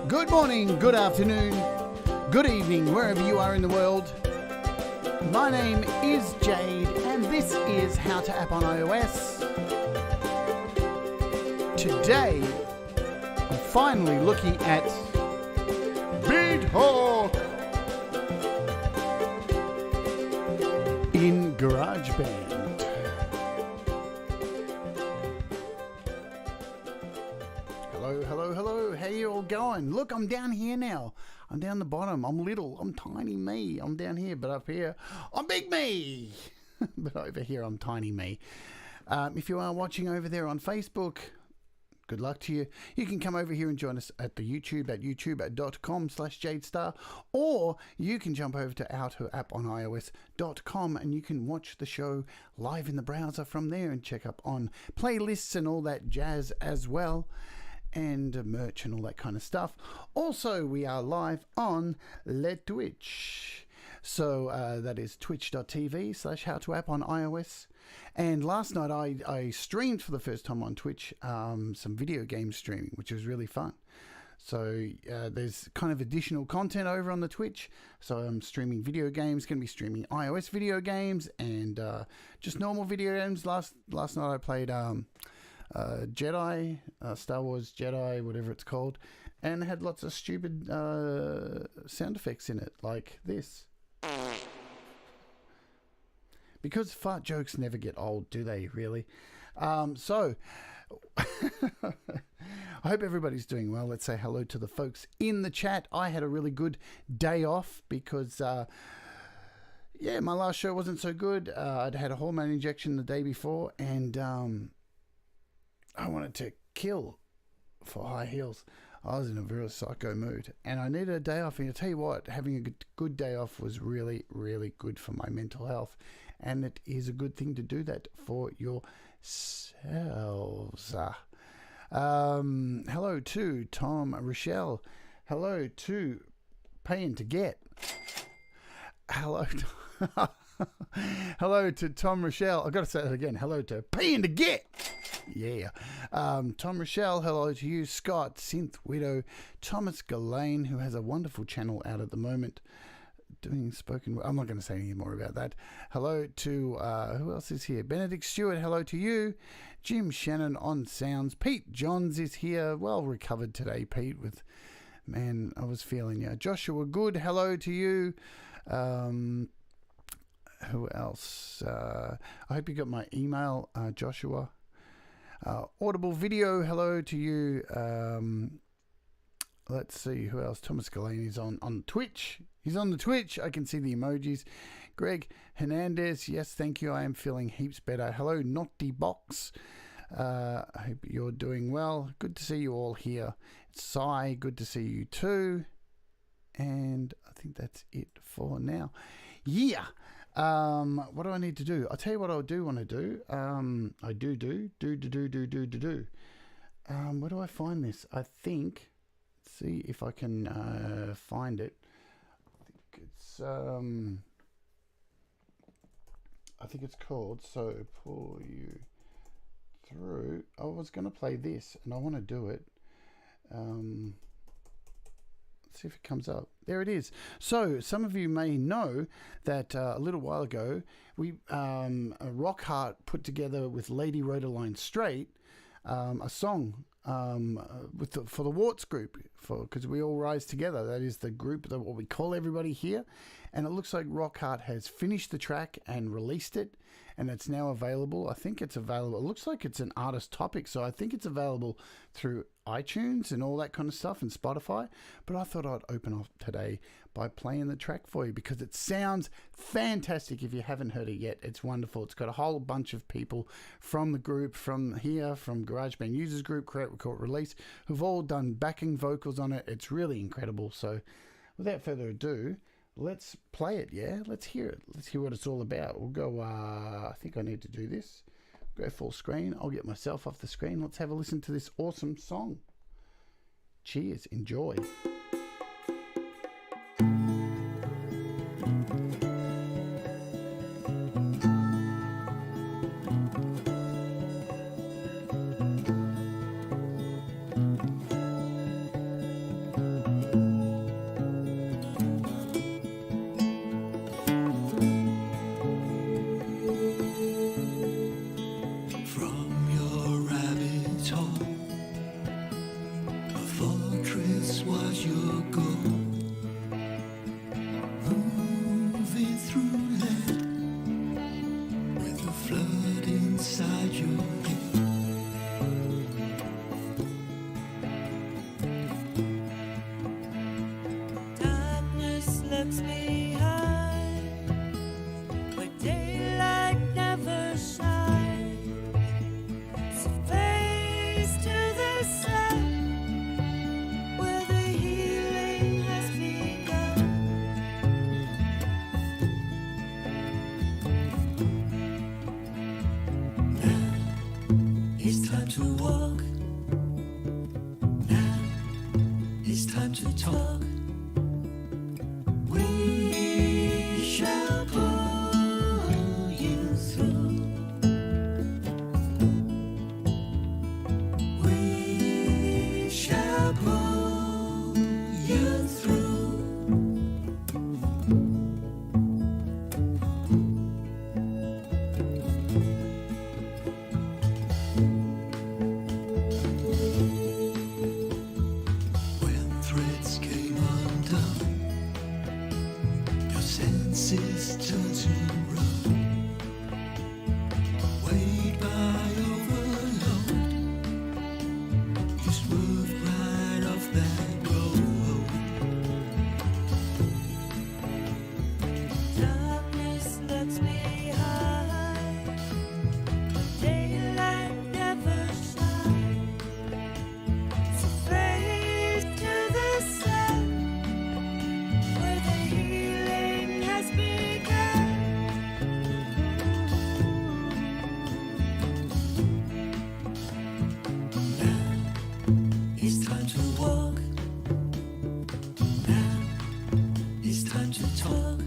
Good morning, good afternoon, good evening, wherever you are in the world. My name is Jade, and this is How to App on iOS. Today, I'm finally looking at BeatHawk in GarageBand. Hello, how you all going? Look, I'm down here now. I'm down the bottom. I'm little. I'm tiny me. I'm down here, but up here, I'm big me. But over here, I'm tiny me. If you are watching over there on Facebook, good luck to you. You can come over here and join us at the YouTube at youtube.com/JadeStarr, or you can jump over to howtoapponIOS.com and you can watch the show live in the browser from there and check up on playlists and all that jazz as well, and merch and all that kind of stuff. Also, we are live on Twitch. So that is twitch.tv/howtoapponIOS. And last night I streamed for the first time on Twitch some video game streaming, which was really fun. So there's kind of additional content over on the Twitch. So I'm streaming video games, going to be streaming iOS video games and just normal video games. Last night I played Jedi, Star Wars Jedi, whatever it's called, and had lots of stupid sound effects in it, like this. Because fart jokes never get old, do they, really? So, I hope everybody's doing well. Let's say hello to the folks in the chat. I had a really good day off because, yeah, my last show wasn't so good. I'd had a hormone injection the day before, and I wanted to kill for high heels. I was in a very psycho mood and I needed a day off. And I'll tell you what, having a good day off was really, really good for my mental health. And it is a good thing to do that for yourselves. Hello to Tom Rochelle. Hello to Paying to Get. Hello to hello to Tom Rochelle. I've got to say that again. Hello to Paying to Get. Yeah. Tom Rochelle, hello to you. Scott, Synth Widow, Thomas Gillane, who has a wonderful channel out at the moment doing spoken. I'm not going to say any more about that. Hello to, who else is here? Benedict Stewart, hello to you. Jim Shannon on sounds. Pete Johns is here. Well recovered today, Pete, with, man, I was feeling you. Joshua Good, hello to you. Who else? I hope you got my email, Joshua. Audible Video, hello to you. Let's see who else. Thomas Gillane is on Twitch. He's on the Twitch. I can see the emojis. Greg Hernandez, yes, thank you. I am feeling heaps better. Hello, Naughty Box. I hope you're doing well. Good to see you all here. Sai, good to see you too. And I think that's it for now. Yeah. What do I need to do? I'll tell you what I do want to do. I do. Where do I find this? I think, let's see if I can find it. I think it's called So Pull You Through. I was going to play this and I want to do it. See if it comes up. There it is. So some of you may know that a little while ago we Rockheart put together with Lady Rhodaline Straight a song for the Warts group, because we all rise together. That is the group that what we call everybody here, and it looks like Rockheart has finished the track and released it, and it's now available. I think it's available. It looks like it's an artist topic, so I think it's available through iTunes and all that kind of stuff and Spotify. But I thought I'd open up today by playing the track for you because it sounds fantastic. If you haven't heard it yet, it's wonderful. It's got a whole bunch of people from the group, from here, from GarageBand Users Group, Create, Record, Release, who've all done backing vocals on it. It's really incredible. So without further ado, let's play it, yeah? Let's hear it. Let's hear what it's all about. We'll go, I think I need to do this. Go full screen. I'll get myself off the screen. Let's have a listen to this awesome song. Cheers. Enjoy. this was your goal. Moving through land with a flood inside your head. Darkness left behind, where daylight never shines. So face to the sun, where the healing has begun. Now it's time to walk. Now it's time to talk. We shall pull you through. We shall pull you through. When threads came undone, your senses turn to run. Weighed by overload, you swerved right off that road. Darkness left behind, daylight never shines. So face to the sun, where the healing has begun. Now it's time to walk. Now it's time to talk.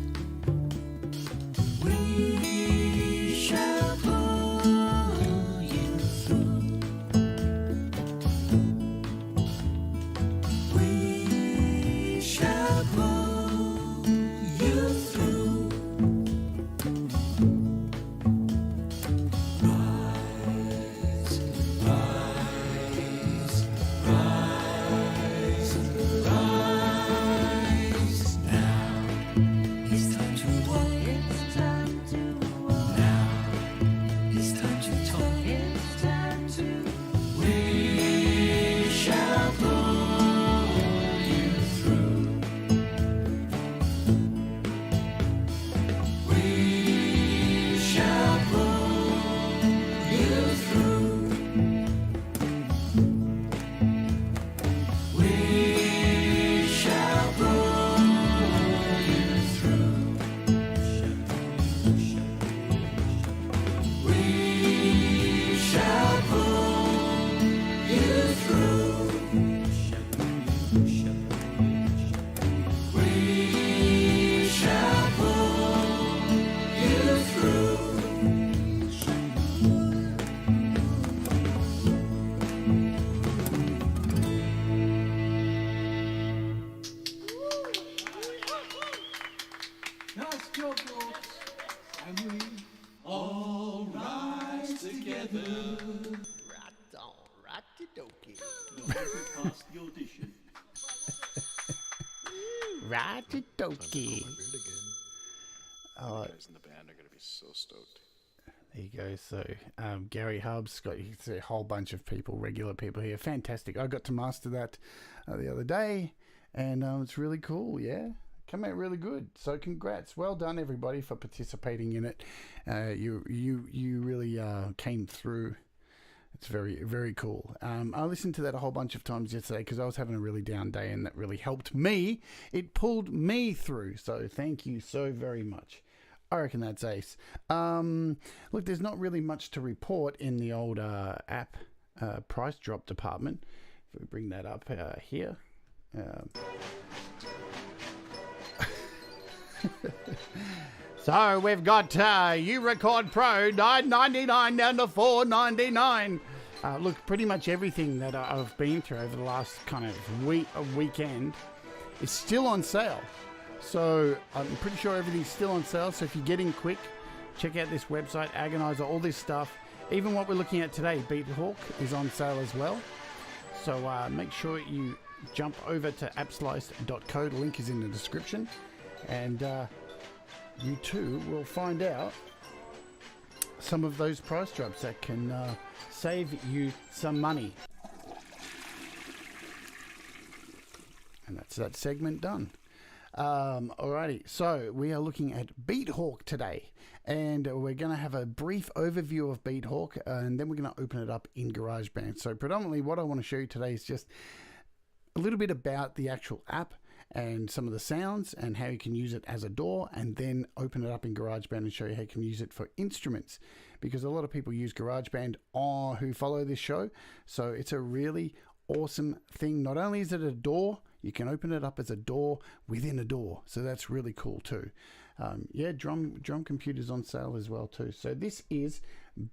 We shall pull you through. We shall pull you through. Rise, rise, rise, rise. Now it's time to walk. It's time to walk. Now it's time to talk. It's time to We shall pull you through. We shall pull you through. We shall pull you through. We shall pull you through. We shall pull you through. Nice job, Lords. And we all rise together. Right on, righty-dokey. Past the audition. Righty-dokey. Oh, guys in the band are going to be so stoked. there you go. So Gary Hubb's got a whole bunch of people, regular people here. Fantastic. I got to master that the other day, and it's really cool. Yeah, come out really good. So congrats. Well done, everybody, for participating in it. You really came through. It's very, very cool. I listened to that a whole bunch of times yesterday because I was having a really down day, and that really helped me. It pulled me through. So thank you so very much. I reckon that's ace. Look, there's not really much to report in the old app price drop department. If we bring that up here. So we've got URecord Pro $9.99 down to $4.99. Look, pretty much everything that I've been through over the last kind of weekend is still on sale. So I'm pretty sure everything's still on sale. So if you're getting quick, check out this website, Agonizer, all this stuff. Even what we're looking at today, BeatHawk, is on sale as well. So make sure you jump over to appslice.co. The link is in the description, and you too will find out some of those price drops that can save you some money. And that's that segment done. Alrighty, so we are looking at BeatHawk today, and we're going to have a brief overview of BeatHawk, and then we're going to open it up in GarageBand. So predominantly what I want to show you today is just a little bit about the actual app and some of the sounds and how you can use it as a DAW, and then open it up in GarageBand and show you how you can use it for instruments, because a lot of people use GarageBand who follow this show. So it's a really awesome thing. Not only is it a DAW, you can open it up as a DAW within a DAW, so that's really cool too. Yeah, drum computers on sale as well too. So this is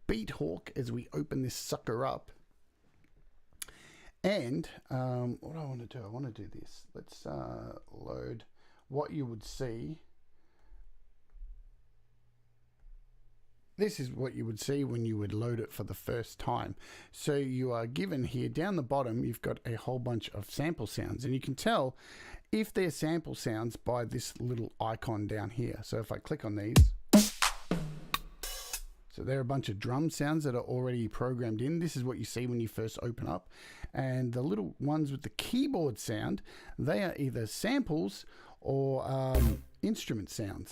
BeatHawk as we open this sucker up. And what I want to do, I want to do this. Let's load what you would see. This is what you would see when you would load it for the first time. So you are given here down the bottom, you've got a whole bunch of sample sounds, and you can tell if they're sample sounds by this little icon down here. So if I click on these, so there are a bunch of drum sounds that are already programmed in. This is what you see when you first open up. And the little ones with the keyboard sound, they are either samples or instrument sounds.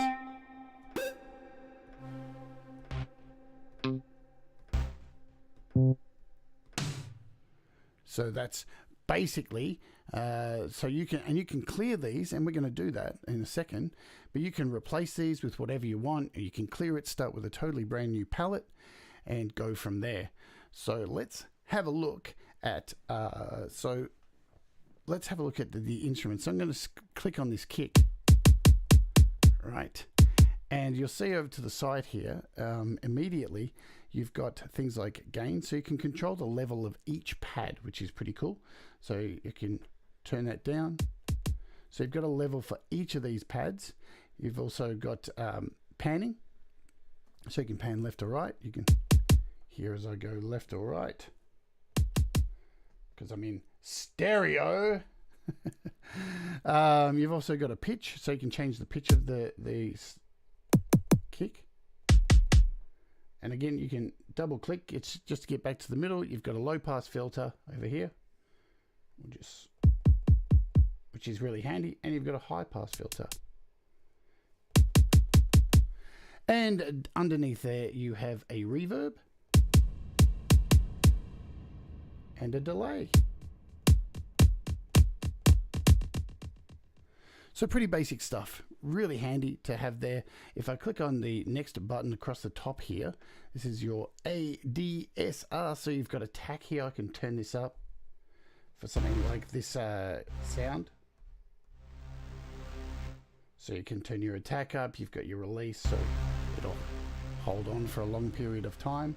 So that's basically, so you can clear these, and we're going to do that in a second, but you can replace these with whatever you want, or you can clear it, start with a totally brand new palette, and go from there. So let's have a look at, the instruments. So I'm going to click on this kick, right? And you'll see over to the side here, immediately, you've got things like gain, so you can control the level of each pad, which is pretty cool. So you can turn that down. So you've got a level for each of these pads. You've also got panning, so you can pan left or right. You can hear as I go left or right, because I'm in stereo. You've also got a pitch, so you can change the pitch of the kick. And again, you can double click. It's just to get back to the middle. You've got a low pass filter over here, which is really handy. And you've got a high pass filter. And underneath there, you have a reverb and a delay. So pretty basic stuff, really handy to have there. If I click on the next button across the top here, this is your ADSR. So you've got a tack here. I can turn this up for something like this sound. So you can turn your attack up. You've got your release, so it'll hold on for a long period of time.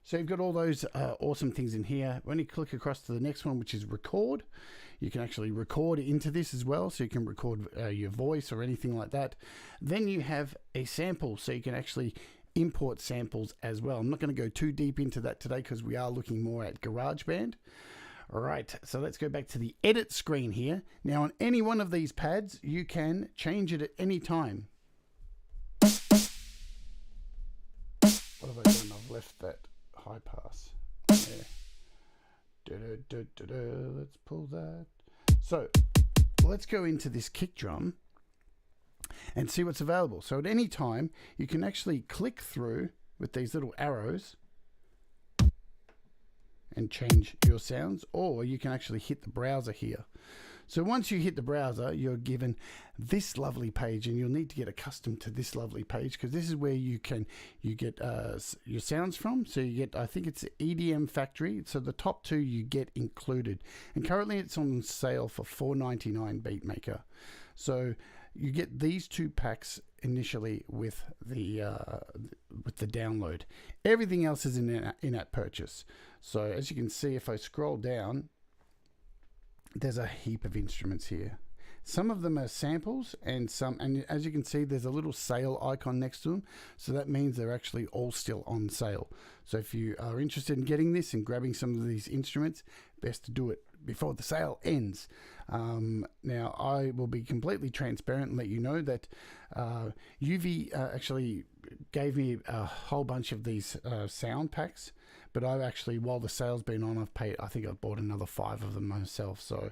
So you've got all those awesome things in here. When you click across to the next one, which is record, you can actually record into this as well. So you can record your voice or anything like that. Then you have a sample, so you can actually import samples as well. I'm not going to go too deep into that today because we are looking more at GarageBand. All right, so let's go back to the edit screen here. Now on any one of these pads, you can change it at any time. What have I done? I've left that high pass there. Let's pull that. So let's go into this kick drum and see what's available. So at any time, you can actually click through with these little arrows and change your sounds, or you can actually hit the browser here. So once you hit the browser, you're given this lovely page, and you'll need to get accustomed to this lovely page because this is where you get your sounds from. So you get, I think it's EDM Factory. So the top two you get included, and currently it's on sale for $4.99 BeatMaker. So you get these two packs initially with the download. Everything else is in in-app purchase. So as you can see, if I scroll down, there's a heap of instruments here. Some of them are samples, and as you can see, there's a little sale icon next to them. So that means they're actually all still on sale. So if you are interested in getting this and grabbing some of these instruments, best to do it before the sale ends. Now, I will be completely transparent and let you know that UV actually gave me a whole bunch of these sound packs, but I've actually, while the sale's been on, I think I've bought another 5 of them myself. So,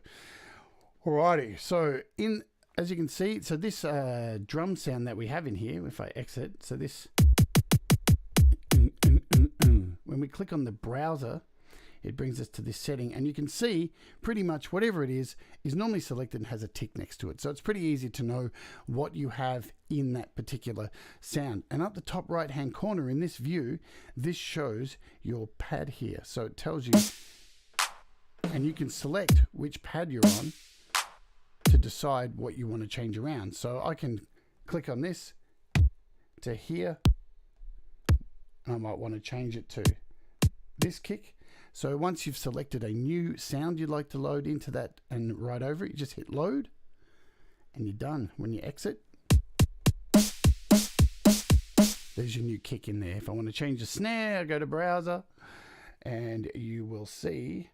alrighty. So, as you can see, so this drum sound that we have in here, if I exit, so this, when we click on the browser, it brings us to this setting, and you can see pretty much whatever it is normally selected and has a tick next to it. So it's pretty easy to know what you have in that particular sound. And up the top right hand corner in this view, this shows your pad here. So it tells you, and you can select which pad you're on to decide what you want to change around. So I can click on this to here, and I might want to change it to this kick. So once you've selected a new sound you'd like to load into that and right over it, you just hit load and you're done. When you exit, there's your new kick in there. If I want to change the snare, I go to browser and you will see,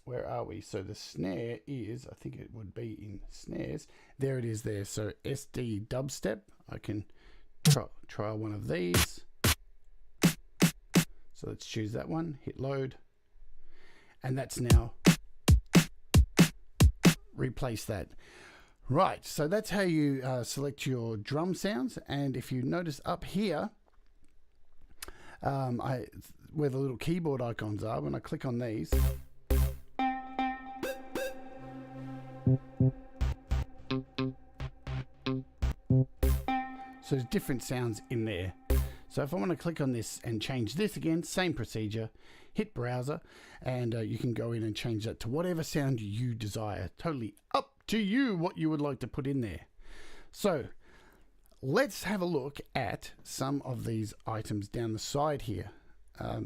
where are we? So the snare is, I think it would be in snares. There it is there. So SD dubstep. I can try one of these. So let's choose that one, hit load, and that's now replace that. Right, so that's how you select your drum sounds. And if you notice up here, where the little keyboard icons are, when I click on these, so there's different sounds in there. So if I want to click on this and change this again, same procedure, hit browser, and you can go in and change that to whatever sound you desire. Totally up to you what you would like to put in there. So let's have a look at some of these items down the side here.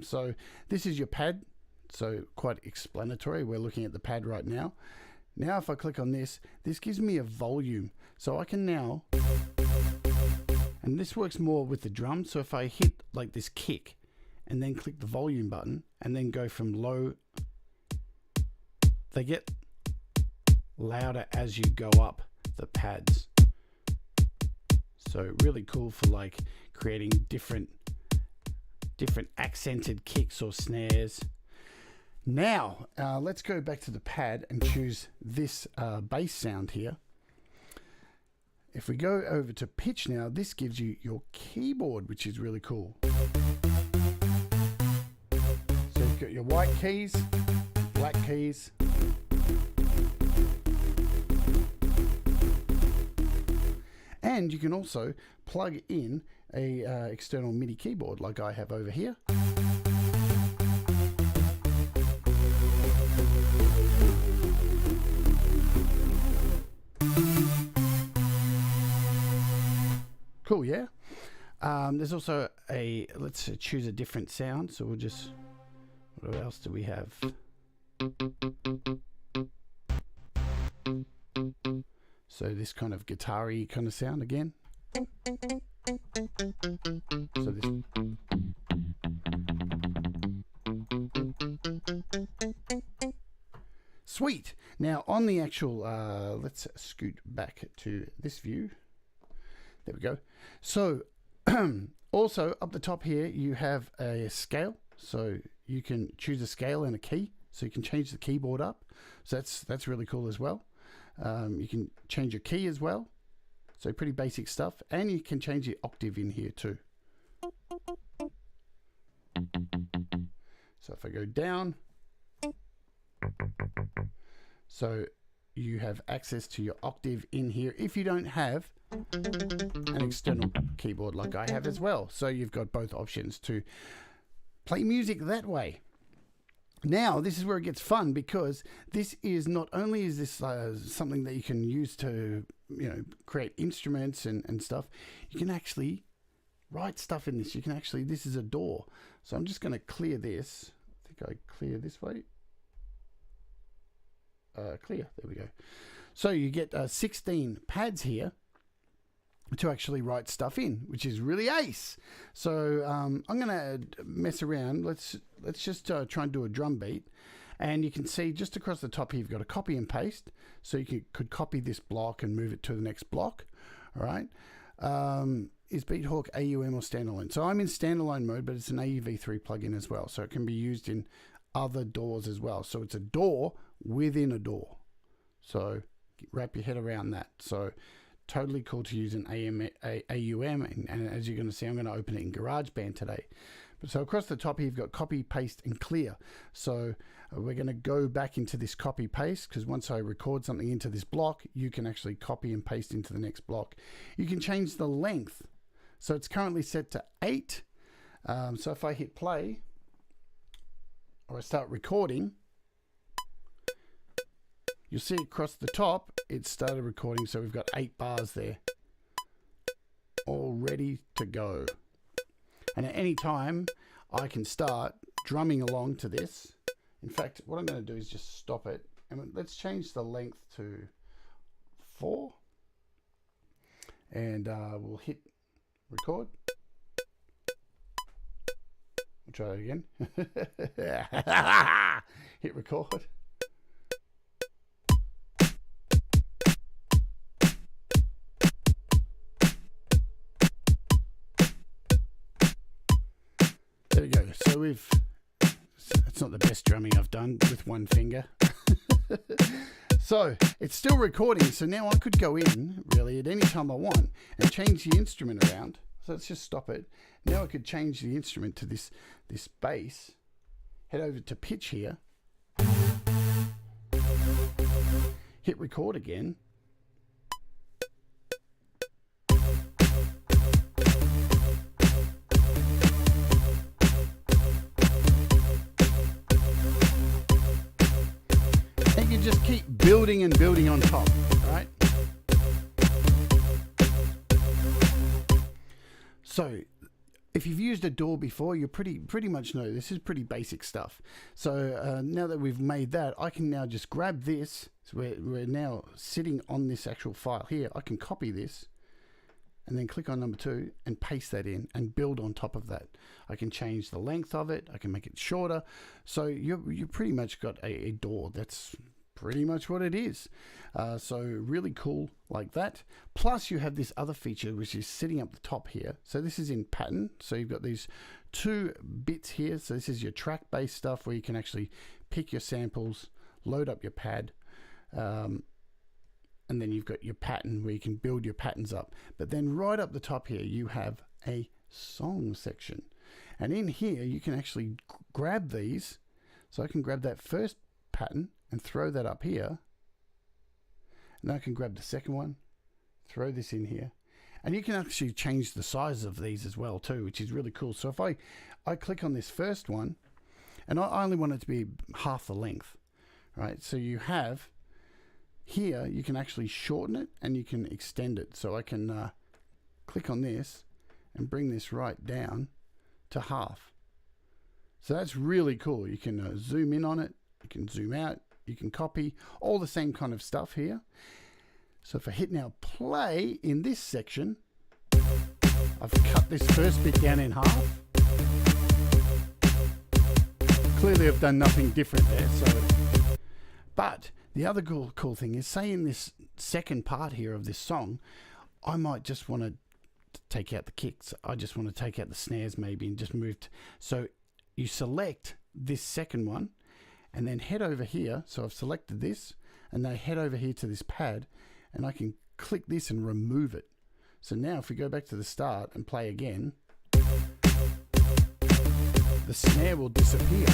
So this is your pad, so quite explanatory. We're looking at the pad right now. Now if I click on this, this gives me a volume. So I can now, and this works more with the drum. So if I hit like this kick and then click the volume button and then go from low, they get louder as you go up the pads. So really cool for like creating different accented kicks or snares. Now let's go back to the pad and choose this bass sound here. If we go over to pitch now, this gives you your keyboard, which is really cool. So you've got your white keys, black keys, and you can also plug in a external MIDI keyboard like I have over here. Cool, yeah? There's also let's choose a different sound. So we'll just, what else do we have? So this kind of guitar-y kind of sound again. So this. Sweet. Now on the actual, let's scoot back to this view. There we go. So also up the top here, you have a scale. So you can choose a scale and a key. So you can change the keyboard up. So that's really cool as well. You can change your key as well. So pretty basic stuff. And you can change your octave in here too. So if I go down, so you have access to your octave in here if you don't have an external keyboard like I have as well. So you've got both options to play music that way. Now this is where it gets fun, because this is not only is this something that you can use to, you know, create instruments and stuff, you can actually write stuff in this. You can actually, this is a DAW. So I'm just going to clear this. I think I clear this way. Clear, there we go. So you get 16 pads here to actually write stuff in, which is really ace. So I'm gonna mess around. Let's just try and do a drum beat, And you can see just across the top here, you've got a copy and paste. So you could copy this block and move it to the next block. All right. Is BeatHawk AUM or standalone? So I'm in standalone mode, but it's an AUv3 plugin as well. So it can be used in other DAWs as well. So it's a DAW within a DAW. So wrap your head around that. So totally cool to use an AUM. And as you're going to see, I'm going to open it in GarageBand today. So across the top here, you've got copy, paste, and clear. So we're going to go back into this copy paste, because once I record something into this block, you can actually copy and paste into the next block. You can change the length. So it's currently set to 8. So if I hit play or I start recording, you'll see across the top, it started recording. So we've got 8 bars there, all ready to go. And at any time, I can start drumming along to this. In fact, what I'm going to do is just stop it. And let's change the length to 4. And we'll hit record. We'll try it again. Hit record. There we go. So it's not the best drumming I've done with one finger. So it's still recording. So now I could go in really at any time I want and change the instrument around. So let's just stop it. Now I could change the instrument to this bass. Head over to pitch here. Hit record again. Just keep building and building on top, right? So if you've used a DAW before, you pretty much know this is pretty basic stuff. So now that we've made that, I can now just grab this. So we're now sitting on this actual file here. I can copy this and then click on number 2 and paste that in and build on top of that. I can change the length of it. I can make it shorter. So you pretty much got a DAW. That's pretty much what it is. So really cool like that. Plus you have this other feature which is sitting up the top here. So this is in pattern. So you've got these 2 bits here. So this is your track based stuff where you can actually pick your samples, load up your pad, and then you've got your pattern where you can build your patterns up. But then right up the top here you have a song section. And in here you can actually grab these. So I can grab that first pattern and throw that up here, and then I can grab the second one, throw this in here, and you can actually change the size of these as well too, which is really cool. So if I click on this first one, and I only want it to be half the length, right? So you have here, you can actually shorten it and you can extend it. So I can click on this and bring this right down to half. So that's really cool. You can zoom in on it, you can zoom out, you can copy, all the same kind of stuff here. So if I hit now play in this section, I've cut this first bit down in half. Clearly I've done nothing different there. But the other cool thing is, say in this second part here of this song, I might just want to take out the kicks. I just want to take out the snares maybe and just move. So you select this second one, and then head over here. So I've selected this, and then head over here to this pad, and I can click this and remove it. So now if we go back to the start and play again, the snare will disappear.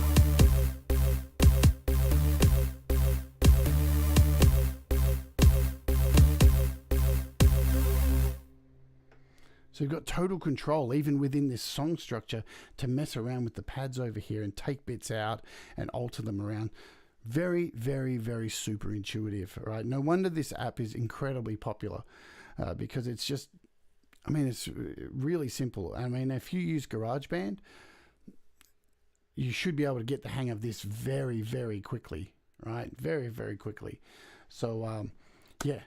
So you've got total control even within this song structure to mess around with the pads over here and take bits out and alter them around. Very, very, very super intuitive, right? No wonder this app is incredibly popular because it's just, I mean, it's really simple. I mean, if you use GarageBand, you should be able to get the hang of this very, very quickly, right? Very, very quickly. So, yeah.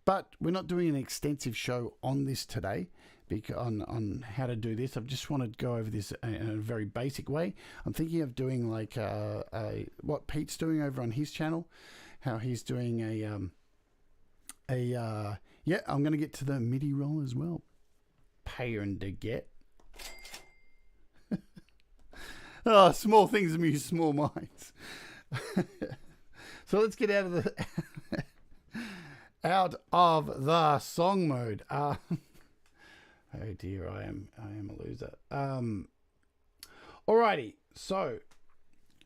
But we're not doing an extensive show on this today on how to do this. I just want to go over this in a very basic way. I'm thinking of doing like what Pete's doing over on his channel, how he's doing yeah, I'm going to get to the MIDI roll as well. Paying to get. Oh, small things amuse small minds. So let's get out of the song mode. Oh dear, I am a loser. Alrighty, so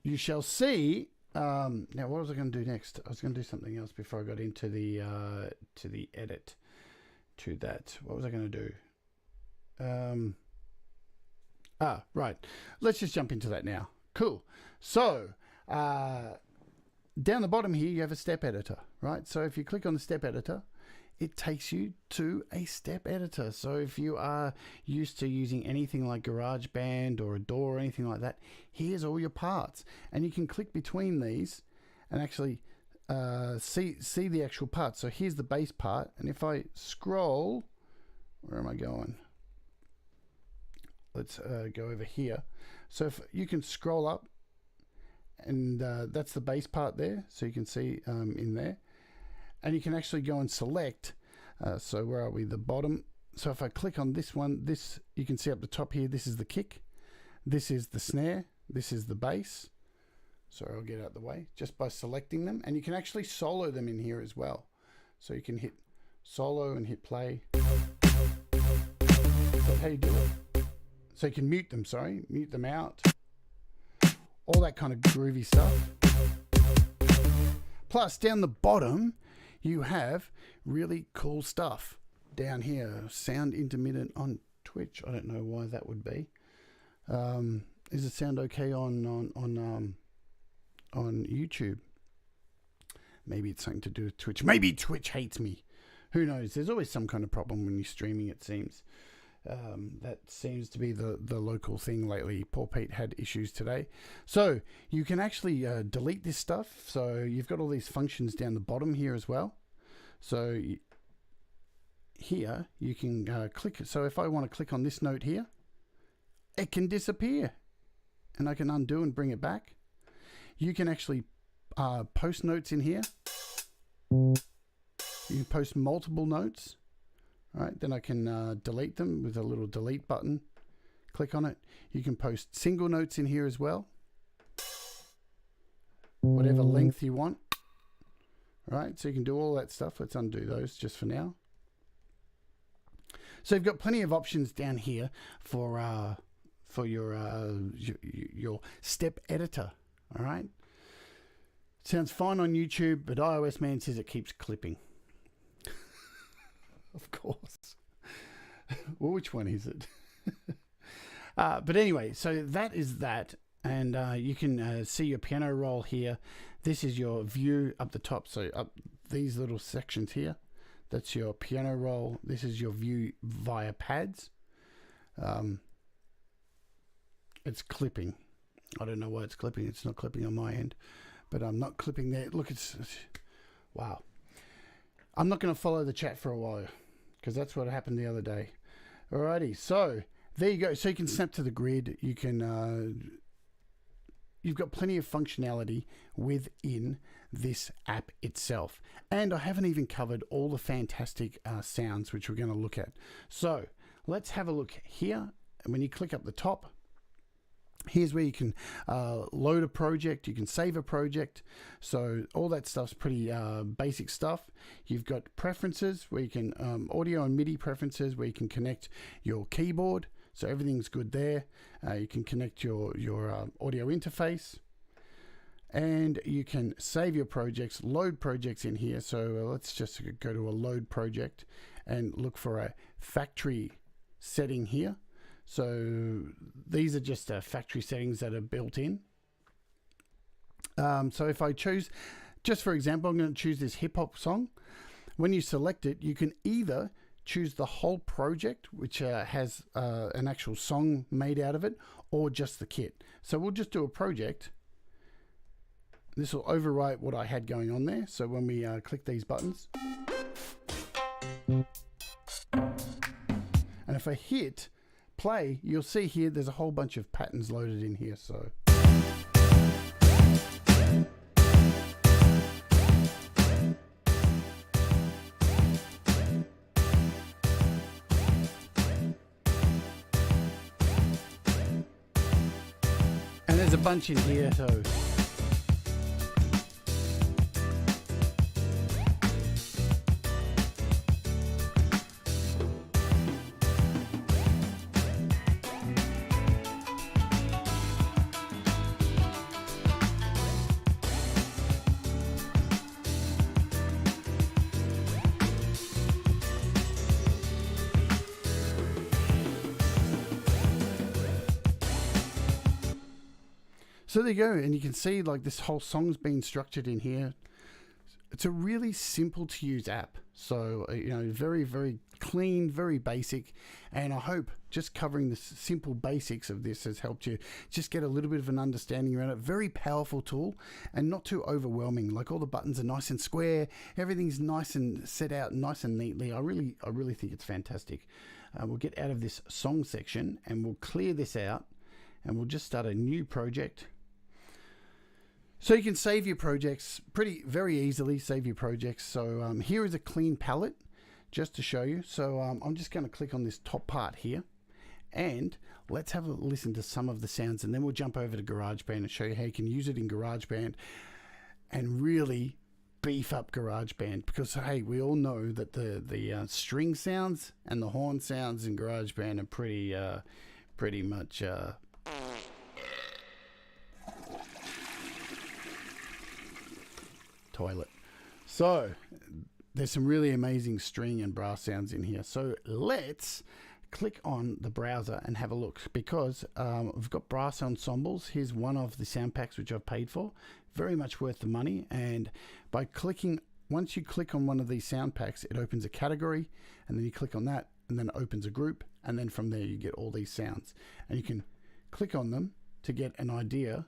you shall see. Now, what was I going to do next? I was going to do something else before I got into the edit to that. What was I going to do? Right. Let's just jump into that now. Cool. So, down the bottom here, you have a step editor, right? So if you click on the step editor, it takes you to a step editor. So if you are used to using anything like GarageBand or a DAW or anything like that, here's all your parts. And you can click between these and actually see the actual parts. So here's the bass part. And if I scroll, where am I going? Let's go over here. So if you can scroll up, and that's the bass part there. So you can see in there. And you can actually go and select, so where are we, the bottom. So if I click on this one, this, you can see up the top here, this is the kick, this is the snare, this is the bass. Sorry, I'll get out of the way, just by selecting them. And you can actually solo them in here as well. So you can hit solo and hit play. That's how you do it. So you can mute them, mute them out. All that kind of groovy stuff. Plus, down the bottom, you have really cool stuff down here. Sound intermittent on Twitch. I don't know why that would be. Is the sound okay on YouTube? Maybe it's something to do with Twitch. Maybe Twitch hates me. Who knows? There's always some kind of problem when you're streaming, it seems. That seems to be the local thing lately. Poor Pete had issues today. So you can actually delete this stuff. So you've got all these functions down the bottom here as well. So here you can click. So if I want to click on this note here, it can disappear. And I can undo and bring it back. You can actually post notes in here. You can post multiple notes. Right, then I can delete them with a little delete button. Click on it. You can post single notes in here as well. Whatever length you want. Right, so you can do all that stuff. Let's undo those just for now. So you've got plenty of options down here for your step editor. All right. Sounds fine on YouTube, but iOS man says it keeps clipping. Of course. Well, which one is it? But anyway, so that is that. And you can see your piano roll here. This is your view up the top. So up these little sections here, that's your piano roll. This is your view via pads. It's clipping. I don't know why it's clipping. It's not clipping on my end. But I'm not clipping there. Look, it's wow. I'm not going to follow the chat for a while, because that's what happened the other day. Alrighty, so there you go. So you can snap to the grid. You can, you've got plenty of functionality within this app itself. And I haven't even covered all the fantastic sounds which we're going to look at. So let's have a look here. And when you click up the top, here's where you can load a project, you can save a project. So all that stuff's pretty basic stuff. You've got preferences where you can, audio and MIDI preferences where you can connect your keyboard. So everything's good there. You can connect your audio interface. And you can save your projects, load projects in here. So let's just go to a load project and look for a factory setting here. So these are just factory settings that are built in. So if I choose, just for example, I'm going to choose this hip hop song. When you select it, you can either choose the whole project, which has an actual song made out of it, or just the kit. So we'll just do a project. This will overwrite what I had going on there. So when we click these buttons, and if if I hit play, you'll see here there's a whole bunch of patterns loaded in here. So and there's a bunch in here, so there you go, and you can see like this whole song's been structured in here. It's a really simple to use app, so you know, very, very clean, very basic, and I hope just covering the simple basics of this has helped you just get a little bit of an understanding around it. Very powerful tool and not too overwhelming. Like all the buttons are nice and square, everything's nice and set out nice and neatly. I really think it's fantastic. We'll get out of this song section and we'll clear this out and we'll just start a new project. So you can save your projects very easily, save your projects. So here is a clean palette just to show you. So I'm just going to click on this top part here and let's have a listen to some of the sounds, and then we'll jump over to GarageBand and show you how you can use it in GarageBand and really beef up GarageBand, because hey, we all know that the string sounds and the horn sounds in GarageBand are pretty much toilet. So there's some really amazing string and brass sounds in here. So let's click on the browser and have a look, because we've got brass ensembles. Here's one of the sound packs which I've paid for, very much worth the money. And by clicking, once you click on one of these sound packs, it opens a category, and then you click on that and then it opens a group, and then from there you get all these sounds and you can click on them to get an idea.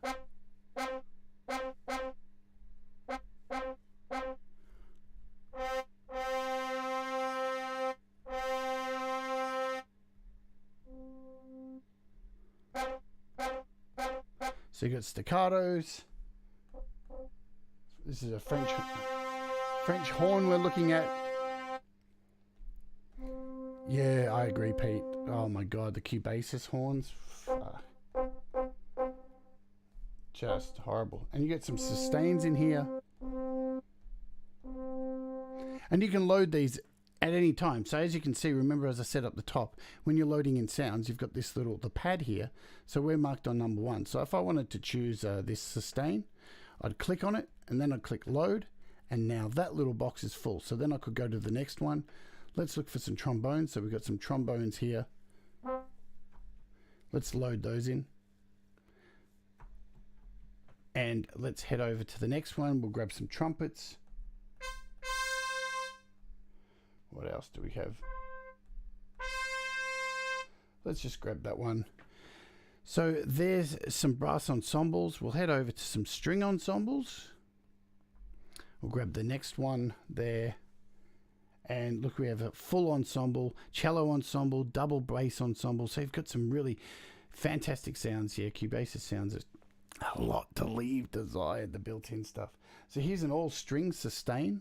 So you got staccatos. This is a French horn we're looking at. Yeah, I agree, Pete. Oh my God, the Cubasis horns. Just horrible. And you get some sustains in here. And you can load these at any time. So as you can see, remember, as I said up the top, when you're loading in sounds, you've got this the pad here. So we're marked on number 1. So if I wanted to choose this sustain, I'd click on it and then I'd click load. And now that little box is full. So then I could go to the next one. Let's look for some trombones. So we've got some trombones here. Let's load those in. And let's head over to the next one. We'll grab some trumpets. What else do we have? Let's just grab that one. So there's some brass ensembles. We'll head over to some string ensembles. We'll grab the next one there. And look, we have a full ensemble, cello ensemble, double bass ensemble. So you've got some really fantastic sounds here. Cubasis sounds a lot to leave desired, the built-in stuff. So here's an all string sustain.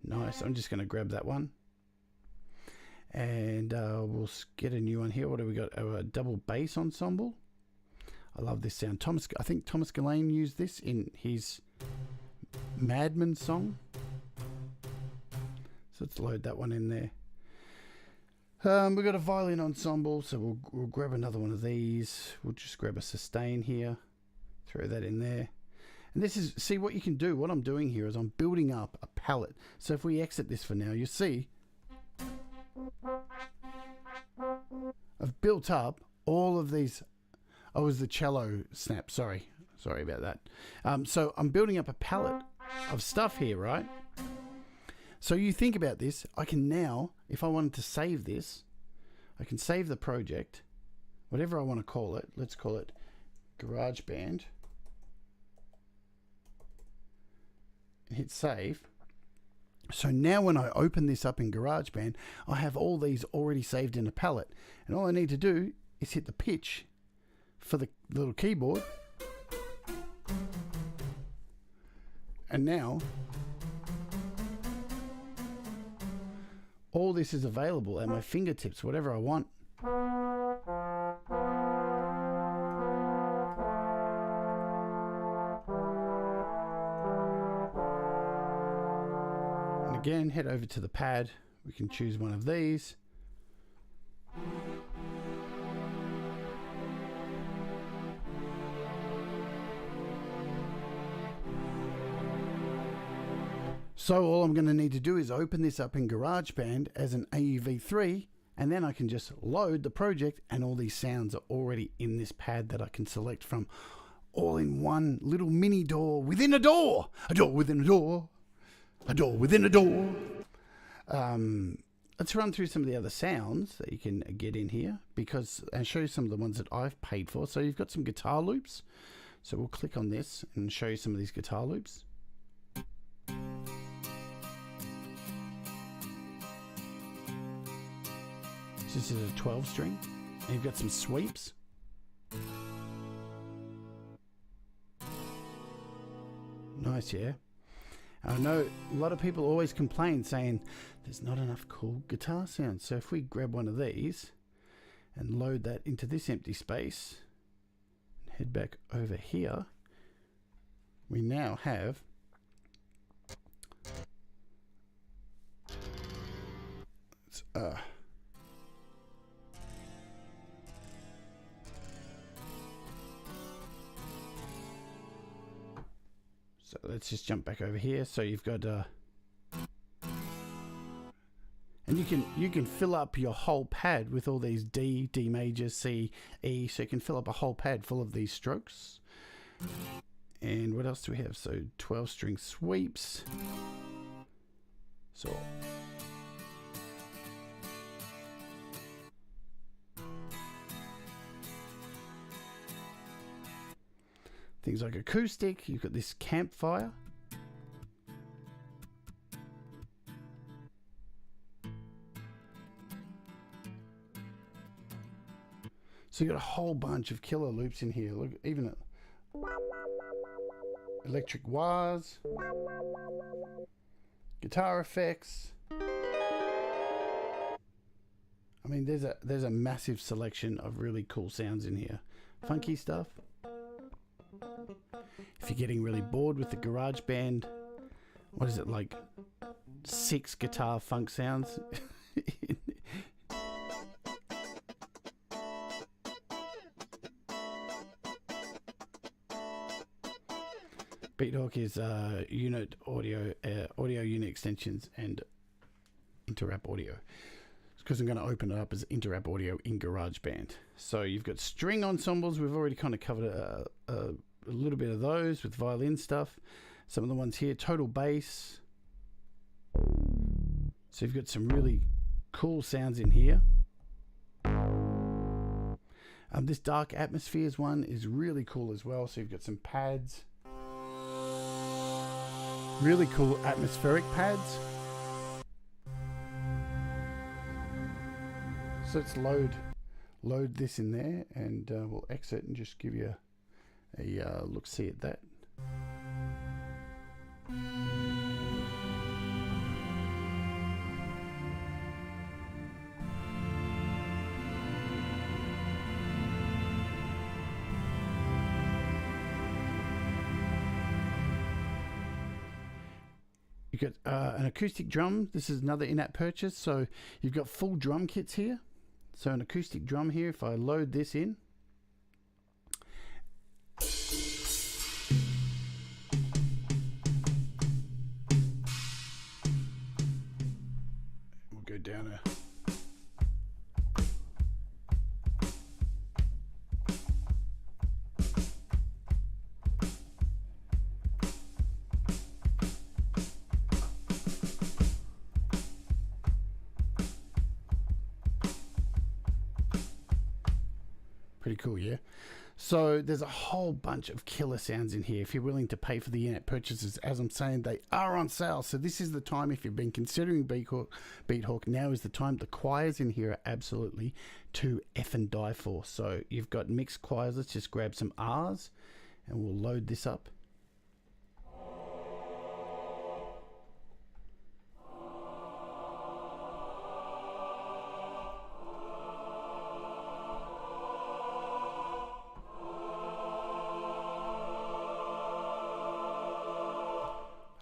Nice. I'm just going to grab that one. And we'll get a new one here. What do we got? A double bass ensemble. I love this sound. I think Thomas Gillane used this in his Madman song. So let's load that one in there. We've got a violin ensemble, so we'll grab another one of these. We'll just grab a sustain here, throw that in there. And this is, see what you can do. What I'm doing here is I'm building up a palette. So if we exit this for now, you see I've built up all of these. Oh, it was the cello snap. Sorry about that. So I'm building up a palette of stuff here, right? So you think about this. I can now, if I wanted to save this, I can save the project, whatever I want to call it. Let's call it GarageBand. Hit save. So now when I open this up in GarageBand, I have all these already saved in a palette. And all I need to do is hit the pitch for the little keyboard. And now all this is available at my fingertips, whatever I want. And again, head over to the pad. We can choose one of these. So all I'm going to need to do is open this up in GarageBand as an AUv3, and then I can just load the project, and all these sounds are already in this pad that I can select from, all in one little mini DAW within a DAW. A DAW within a DAW. A DAW within a DAW. Let's run through some of the other sounds that you can get in here, and show you some of the ones that I've paid for. So you've got some guitar loops. So we'll click on this and show you some of these guitar loops. This is a 12 string, and you've got some sweeps. Nice, yeah? I know a lot of people always complain saying there's not enough cool guitar sounds. So if we grab one of these and load that into this empty space and head back over here, we now have so let's just jump back over here. So you've got and you can fill up your whole pad with all these D major, C, E. So you can fill up a whole pad full of these strokes. And what else do we have? So 12 string sweeps. So things like acoustic, you've got this campfire. So you've got a whole bunch of killer loops in here. Look, even electric wahs, guitar effects. I mean, there's a massive selection of really cool sounds in here. Funky stuff. If you're getting really bored with the GarageBand, what is it, like 6 guitar funk sounds? BeatHawk is unit audio, audio unit extensions, and interrupt audio. Because I'm going to open it up as interrupt audio in GarageBand. So you've got string ensembles. We've already kind of covered a little bit of those with violin stuff. Some of the ones here, total bass. So you've got some really cool sounds in here. This dark atmospheres one is really cool as well. So you've got some pads. Really cool atmospheric pads. So let's load this in there, and we'll exit and just give you a look-see at that. You've got an acoustic drum. This is another in-app purchase. So you've got full drum kits here. So an acoustic drum here, if I load this in. We'll go down a... Pretty cool, yeah? So there's a whole bunch of killer sounds in here. If you're willing to pay for the in-app purchases, as I'm saying, they are on sale. So this is the time. If you've been considering BeatHawk, now is the time. The choirs in here are absolutely to effing die for. So you've got mixed choirs. Let's just grab some R's and we'll load this up.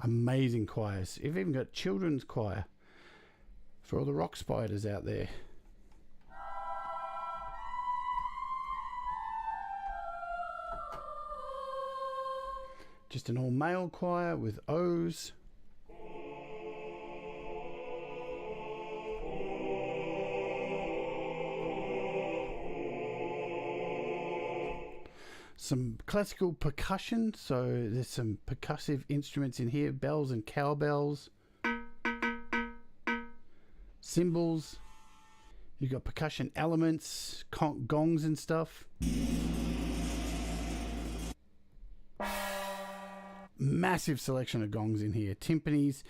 Amazing choirs. You've even got children's choir for all the rock spiders out there. Just an all male choir with O's. Some classical percussion, so there's some percussive instruments in here, bells and cowbells, cymbals. You've got percussion elements, gongs and stuff. Massive selection of gongs in here, timpanis,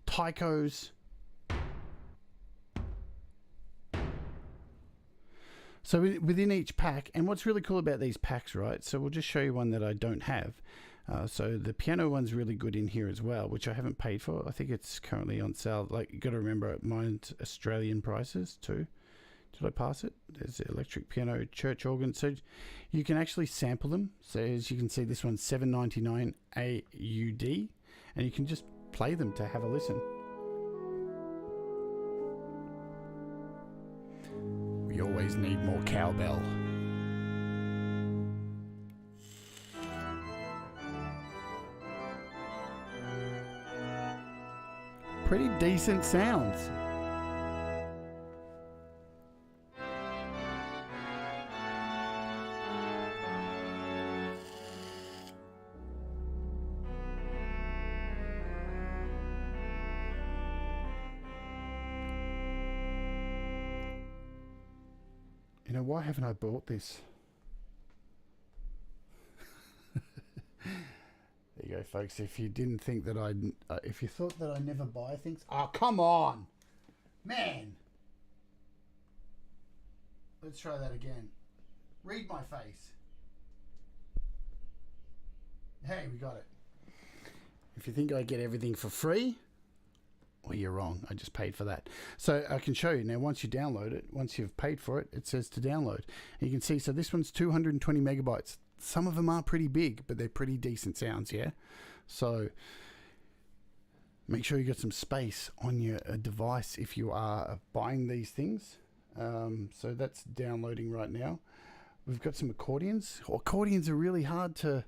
taikos. So within each pack, and what's really cool about these packs, right? So we'll just show you one that I don't have. So the piano one's really good in here as well, which I haven't paid for. I think it's currently on sale. Like, you got to remember, mine's Australian prices too. Did I pass it? There's the electric piano, church organ. So you can actually sample them. So as you can see, this one's $7.99 AUD, and you can just play them to have a listen. We always need more cowbell. Pretty decent sounds. You know, why haven't I bought this? There you go, folks. If you didn't think that if you thought that I never buy things, oh, come on, man. Let's try that again. Read my face. Hey, we got it. If you think I get everything for free, well, you're wrong. I just paid for that. So I can show you now. Once you download it, once you've paid for it, it says to download. And you can see, so this one's 220 megabytes. Some of them are pretty big, but they're pretty decent sounds, yeah? So make sure you got some space on your device if you are buying these things. So that's downloading right now. We've got some accordions. Accordions are really hard to...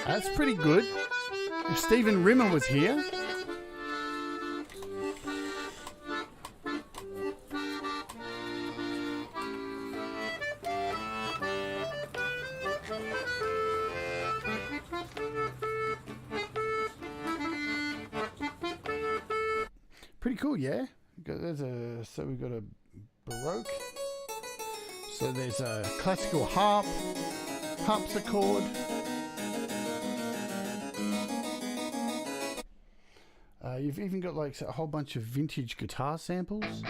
That's pretty good. If Stephen Rimmer was here. Pretty cool, yeah? So we've got a Baroque. So there's a classical harpsichord. You've even got like a whole bunch of vintage guitar samples.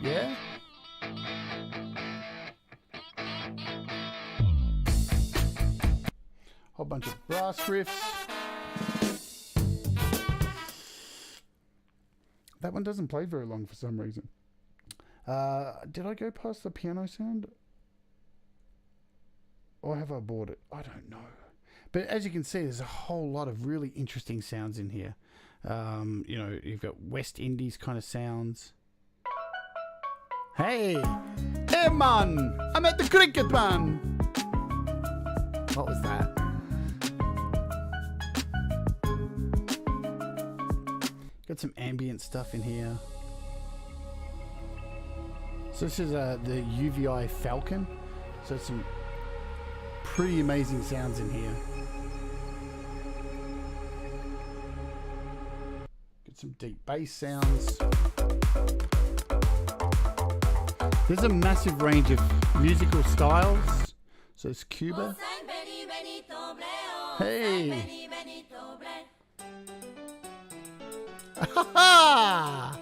Yeah? Whole bunch of brass riffs. That one doesn't play very long for some reason. Did I go past the piano sound? Or have I bought it? I don't know. But as you can see, there's a whole lot of really interesting sounds in here. You know, you've got West Indies kind of sounds. Hey! Hey man! I'm at the cricket man! What was that? Got some ambient stuff in here. So this is the UVI Falcon. So some pretty amazing sounds in here. Got some deep bass sounds. There's a massive range of musical styles. So it's Cuba. Hey! Ha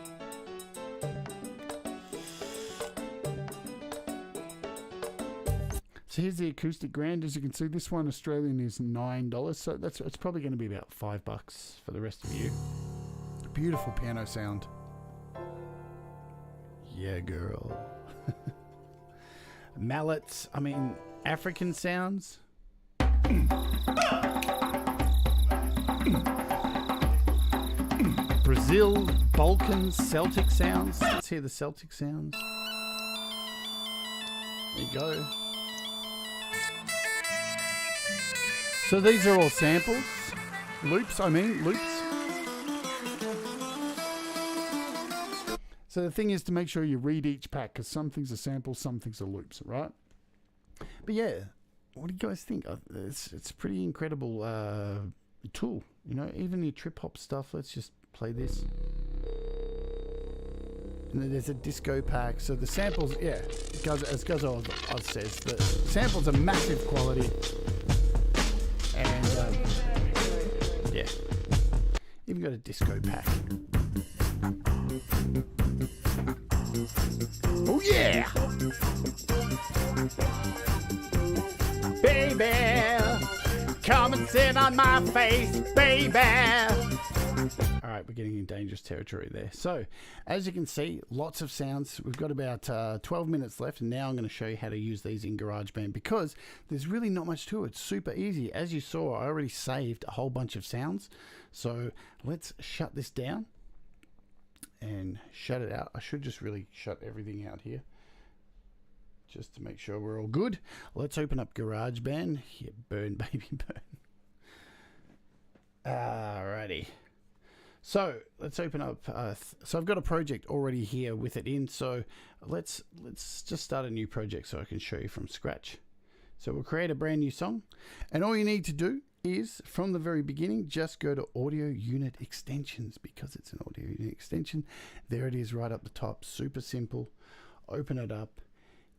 So here's the acoustic grand. As you can see, this one Australian is $9. So it's probably going to be about $5 for the rest of you. Beautiful piano sound. Yeah, girl. Mallets. I mean, African sounds. Brazil, Balkans, Celtic sounds. Let's hear the Celtic sounds. There you go. So these are all samples. Loops. So the thing is to make sure you read each pack, because some things are samples, some things are loops, right? But yeah, what do you guys think? It's a pretty incredible tool. You know, even your trip hop stuff. Let's just play this. And then there's a disco pack. So the samples, yeah, as Guzzo Oz says, the samples are massive quality. And yeah, even got a disco pack. Oh yeah, baby, come and sit on my face, baby. All right, we're getting in dangerous territory there. So, as you can see, lots of sounds. We've got about 12 minutes left, and now I'm going to show you how to use these in GarageBand because there's really not much to it. It's super easy. As you saw, I already saved a whole bunch of sounds. So, let's shut this down and shut it out. I should just really shut everything out here just to make sure we're all good. Let's open up GarageBand. Yeah, burn, baby, burn. Alrighty. So let's open up. So I've got a project already here with it in. So let's just start a new project so I can show you from scratch. So we'll create a brand new song, and all you need to do is from the very beginning just go to Audio Unit Extensions because it's an Audio Unit extension. There it is right up the top. Super simple. Open it up.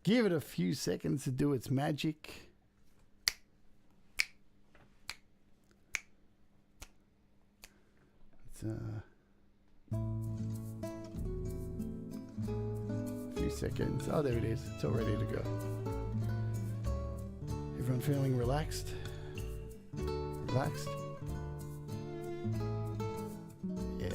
Give it a few seconds to do its magic. A few seconds. Oh, there it is. It's all ready to go. Everyone feeling relaxed? Relaxed? Yeah.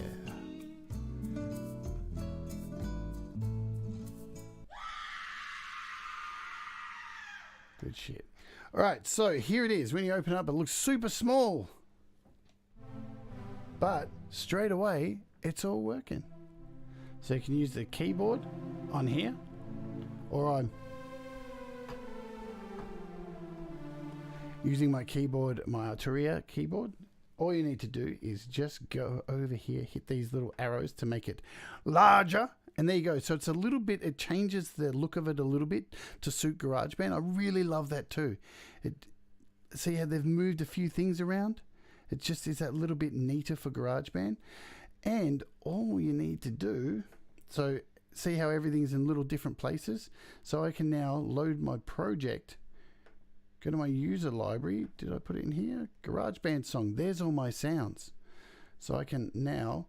Good shit. All right, so here it is. When you open it up, it looks super small. But straight away, it's all working. So you can use the keyboard on here, or I'm using my keyboard, my Arturia keyboard. All you need to do is just go over here, hit these little arrows to make it larger, and there you go. So it's a little bit, it changes the look of it a little bit to suit GarageBand. I really love that too. See how they've moved a few things around? It just is that little bit neater for GarageBand. And all you need to do, so see how everything's in little different places? So I can now load my project, go to my user library. Did I put it in here? GarageBand song. There's all my sounds. So I can now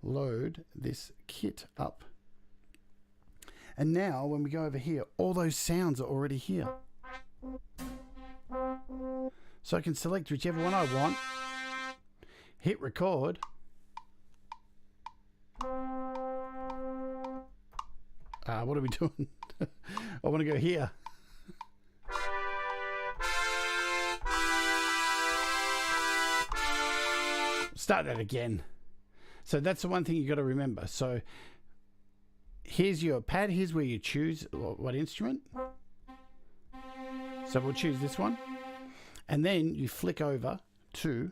load this kit up. And now when we go over here, all those sounds are already here. So I can select whichever one I want. Hit record. What are we doing? I want to go here. Start that again. So that's the one thing you got to remember. So here's your pad. Here's where you choose what instrument. So we'll choose this one. And then you flick over to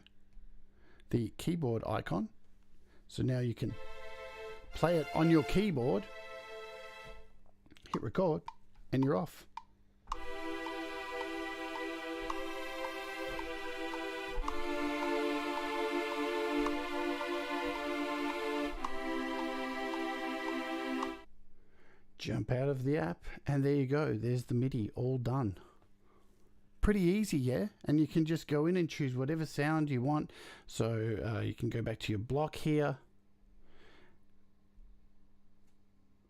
the keyboard icon. So now you can play it on your keyboard, hit record, and you're off. Jump out of the app, and there you go. There's the MIDI all done. Pretty easy, yeah? And you can just go in and choose whatever sound you want. So you can go back to your block here.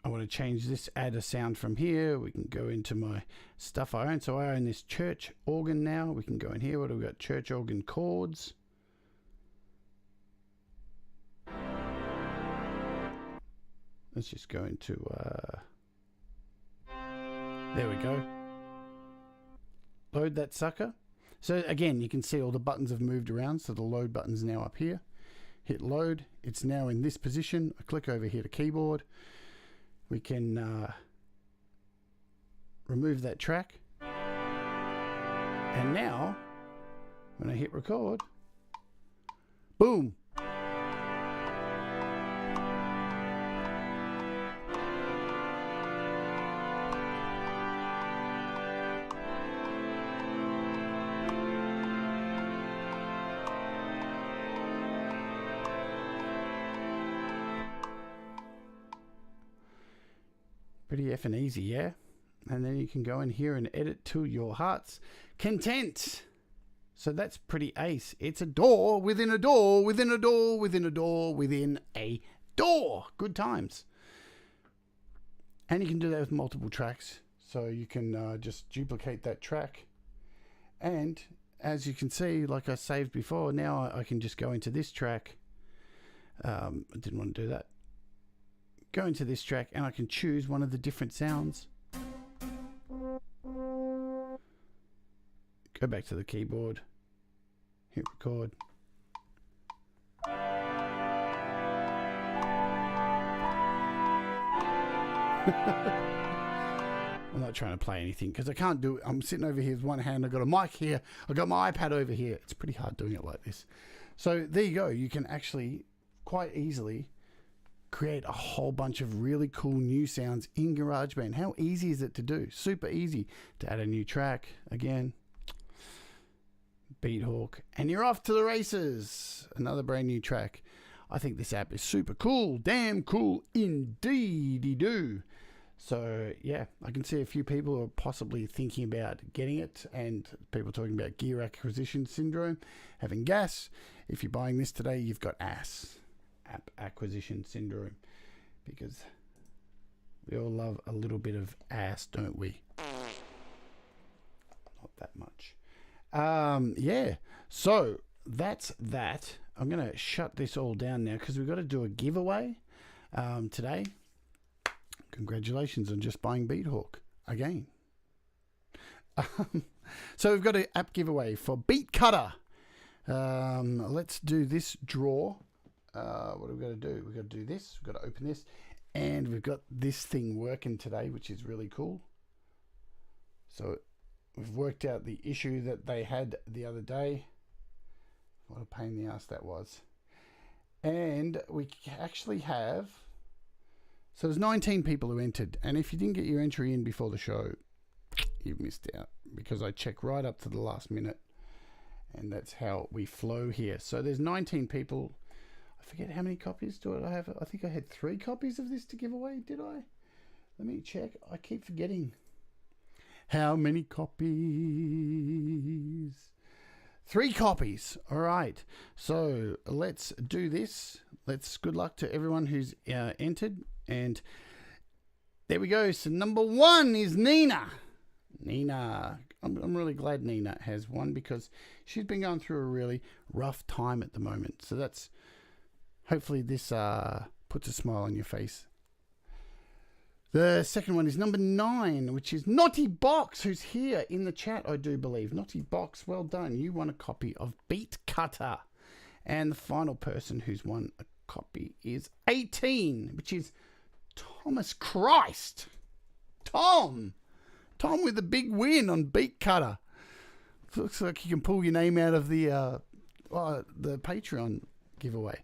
I want to change this, add a sound from here. We can go into my stuff I own. So I own this church organ now. We can go in here. What do we got? Church organ chords. Let's just go into, there we go. Load that sucker. So again, you can see all the buttons have moved around. So the load button's now up here. Hit load. It's now in this position. I click over here to keyboard. We can remove that track. And now, when I hit record, boom. Pretty effing easy, yeah? And then you can go in here and edit to your heart's content. So that's pretty ace. It's a door within a door, within a door, within a door, within a door. Good times. And you can do that with multiple tracks. So you can just duplicate that track. And as you can see, like I saved before, now I can just go into this track. I didn't want to do that. Go into this track and I can choose one of the different sounds. Go back to the keyboard, hit record. I'm not trying to play anything because I can't do it. I'm sitting over here with one hand. I've got a mic here. I've got my iPad over here. It's pretty hard doing it like this. So there you go. You can actually quite easily create a whole bunch of really cool new sounds in GarageBand. How easy is it to do? Super easy to add a new track. Again, BeatHawk, and you're off to the races. Another brand new track. I think this app is super cool. Damn cool indeed-y-do. So yeah, I can see a few people are possibly thinking about getting it, and people talking about gear acquisition syndrome, having gas. If you're buying this today, you've got ass. App acquisition syndrome, because we all love a little bit of ass, don't we? Not that much. Yeah, so that's that. I'm gonna shut this all down now because we've got to do a giveaway today. Congratulations on just buying BeatHawk again. So we've got an app giveaway for BeatCutter. Let's do this draw. What have we got to do? We've got to do this. We've got to open this. And we've got this thing working today, which is really cool. So we've worked out the issue that they had the other day. What a pain in the ass that was. And we actually have... So there's 19 people who entered. And if you didn't get your entry in before the show, you've missed out. Because I check right up to the last minute. And that's how we flow here. So there's 19 people... I forget how many copies do I have. I think I had 3 copies of this to give away, did I? Let me check. I keep forgetting. How many copies? 3 copies. All right. So let's do this. Good luck to everyone who's entered. And there we go. So number 1 is Nina. Nina. I'm really glad Nina has won because she's been going through a really rough time at the moment. So that's... Hopefully this puts a smile on your face. The second one is number 9, which is Naughty Box, who's here in the chat, I do believe. Naughty Box, well done. You won a copy of BeatCutter. And the final person who's won a copy is 18, which is Thomas Christ. Tom with the big win on BeatCutter. Looks like you can pull your name out of the Patreon giveaway.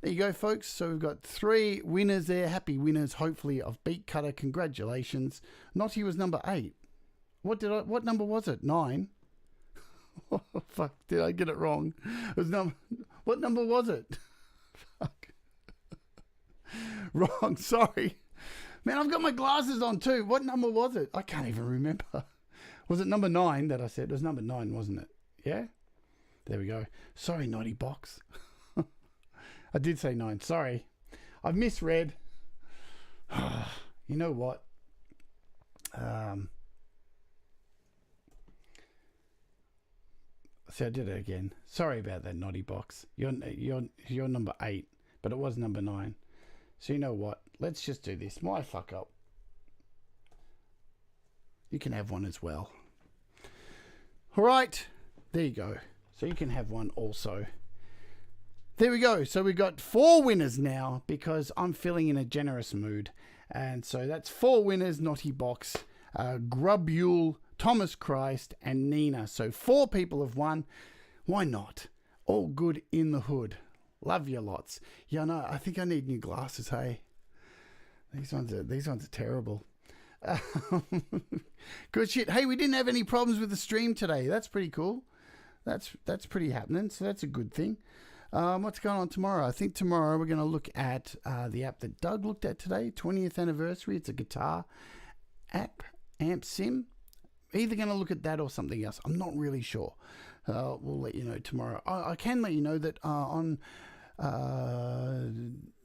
There you go, folks. So we've got 3 winners there. Happy winners, hopefully, of BeatCutter. Congratulations. Naughty was number 8. What number was it? 9? Oh, fuck, did I get it wrong? It was what number was it? Fuck. Wrong, sorry. Man, I've got my glasses on too. What number was it? I can't even remember. Was it number 9 that I said? It was number 9, wasn't it? Yeah? There we go. Sorry, naughty box. I did say 9. Sorry. I've misread. You know what? See, I did it again. Sorry about that, naughty box. You're number 8, but it was number 9. So you know what? Let's just do this. My fuck up. You can have one as well. All right. There you go. So you can have one also. There we go. So we've got 4 winners now because I'm feeling in a generous mood. And so that's 4 winners, Naughty Box, Grubule, Thomas Christ, and Nina. So 4 people have won. Why not? All good in the hood. Love you lots. Yeah, no, I think I need new glasses, hey. These ones are terrible. Good shit. Hey, we didn't have any problems with the stream today. That's pretty cool. That's pretty happening. So that's a good thing. What's going on tomorrow? I think tomorrow we're going to look at the app that Doug looked at today, 20th anniversary. It's a guitar app, Amp Sim. Either going to look at that or something else. I'm not really sure. We'll let you know tomorrow. I can let you know that on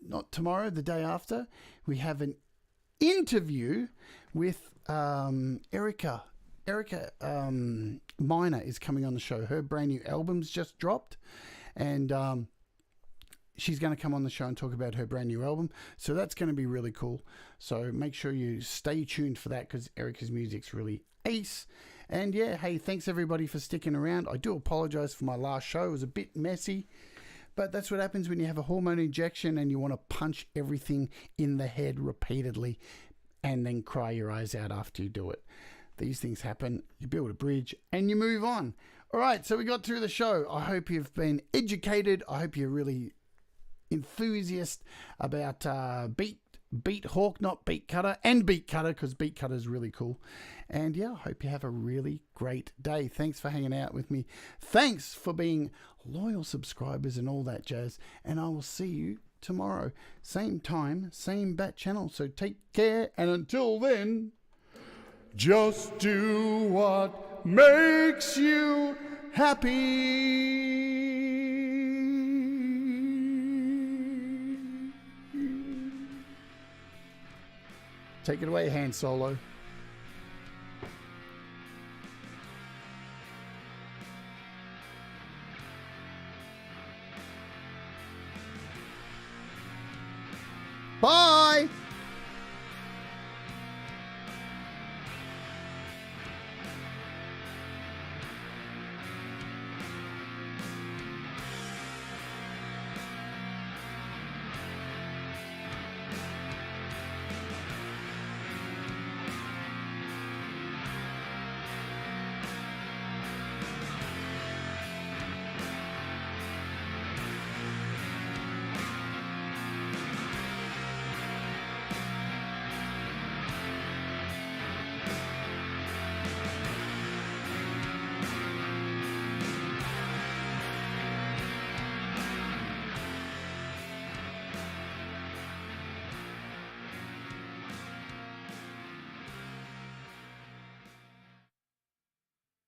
not tomorrow, the day after, we have an interview with Erica. Erica Miner is coming on the show. Her brand new album's just dropped, and she's going to come on the show and talk about her brand new album. So that's going to be really cool. So make sure you stay tuned for that because Erica's music's really ace. And yeah, hey, thanks everybody for sticking around. I do apologize for my last show. It was a bit messy, but that's what happens when you have a hormone injection and you want to punch everything in the head repeatedly and then cry your eyes out after you do it. These things happen. You build a bridge and you move on. All right, so we got through the show. I hope you've been educated. I hope you're really enthusiast about BeatHawk, not BeatCutter, and BeatCutter because BeatCutter is really cool. And yeah, I hope you have a really great day. Thanks for hanging out with me. Thanks for being loyal subscribers and all that jazz. And I will see you tomorrow. Same time, same bat channel. So take care. And until then, just do what makes you happy. Take it away, Han Solo.